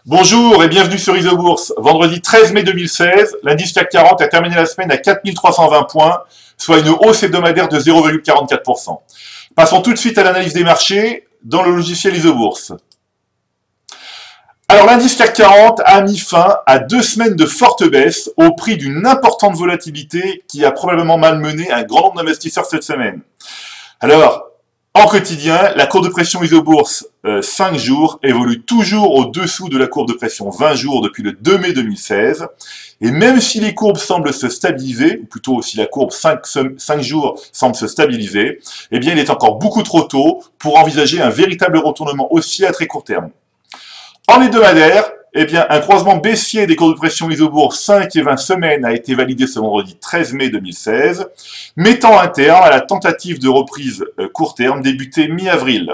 Bonjour et bienvenue sur Isobourse. Vendredi 13 mai 2016, l'indice CAC 40 a terminé la semaine à 4320 points, soit une hausse hebdomadaire de 0,44%. Passons tout de suite à l'analyse des marchés dans le logiciel Isobourse. Alors l'indice CAC 40 a mis fin à 2 semaines de forte baisse au prix d'une importante volatilité qui a probablement malmené un grand nombre d'investisseurs cette semaine. Alors, en quotidien, la courbe de pression Isobourse 5 jours évolue toujours au-dessous de la courbe de pression 20 jours depuis le 2 mai 2016. Et même si les courbes semblent se stabiliser, ou plutôt si la courbe 5 jours semble se stabiliser, eh bien il est encore beaucoup trop tôt pour envisager un véritable retournement haussier à très court terme. En hebdomadaire, eh bien, un croisement baissier des courbes de pression Isobourse 5 et 20 semaines a été validé ce vendredi 13 mai 2016, mettant un terme à la tentative de reprise court terme débutée mi-avril.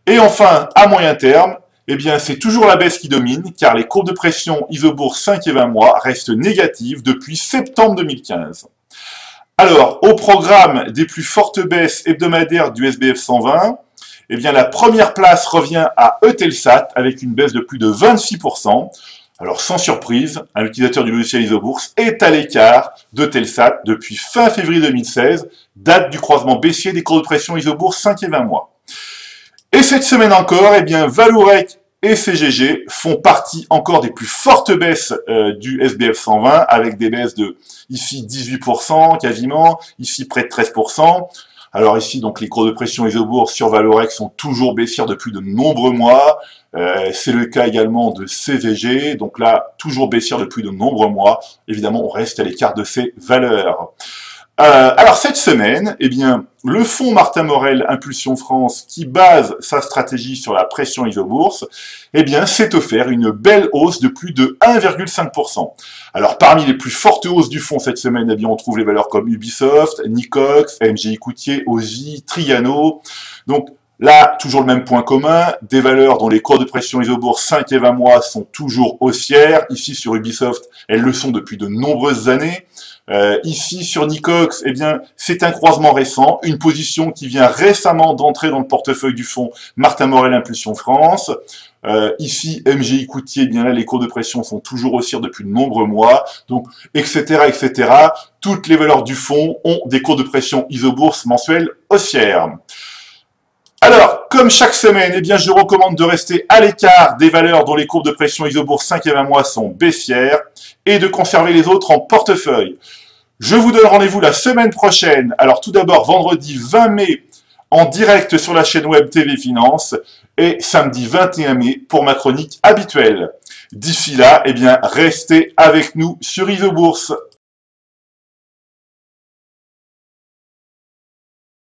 Et enfin, à moyen terme, eh bien, c'est toujours la baisse qui domine, car les courbes de pression Isobourse 5 et 20 mois restent négatives depuis septembre 2015. Alors, au programme des plus fortes baisses hebdomadaires du SBF 120, eh bien, la première place revient à Eutelsat avec une baisse de plus de 26%. Alors, sans surprise, un utilisateur du logiciel Isobourse est à l'écart d'Eutelsat depuis fin février 2016, date du croisement baissier des courbes de pression Isobourse 5 et 20 mois. Et cette semaine encore, eh bien, Vallourec et CGG font partie encore des plus fortes baisses du SBF 120, avec des baisses de, ici, 18% quasiment, ici près de 13%. Alors ici, donc, les courbes de pression Isobourse sur Vallourec sont toujours baissières depuis de nombreux mois. C'est le cas également de CGG. Donc là, toujours baissières depuis de nombreux mois. Évidemment, on reste à l'écart de ces valeurs. Alors cette semaine, eh bien, le fonds Martin Morel Impulsion France, qui base sa stratégie sur la pression Isobourse, eh bien, s'est offert une belle hausse de plus de 1,5%. Alors parmi les plus fortes hausses du fonds cette semaine, eh bien, on trouve les valeurs comme Ubisoft, Nicox, MGI Coutier, Ozi, Trigano. Donc là, toujours le même point commun, des valeurs dont les courbes de pression Isobourse 5 et 20 mois sont toujours haussières. Ici sur Ubisoft, elles le sont depuis de nombreuses années. Ici sur Nicox, eh bien, c'est un croisement récent, une position qui vient récemment d'entrer dans le portefeuille du fonds Martin Morel Impulsion France. Ici, MGI Coutier, eh bien là, les courbes de pression sont toujours haussières depuis de nombreux mois, donc, etc., etc. Toutes les valeurs du fonds ont des courbes de pression Isobourse mensuelles haussières. Alors, comme chaque semaine, eh bien, je recommande de rester à l'écart des valeurs dont les courbes de pression Isobourse 5 et 20 mois sont baissières et de conserver les autres en portefeuille. Je vous donne rendez-vous la semaine prochaine. Alors, tout d'abord, vendredi 20 mai, en direct sur la chaîne web TV Finance et samedi 21 mai pour ma chronique habituelle. D'ici là, eh bien, restez avec nous sur Isobourse.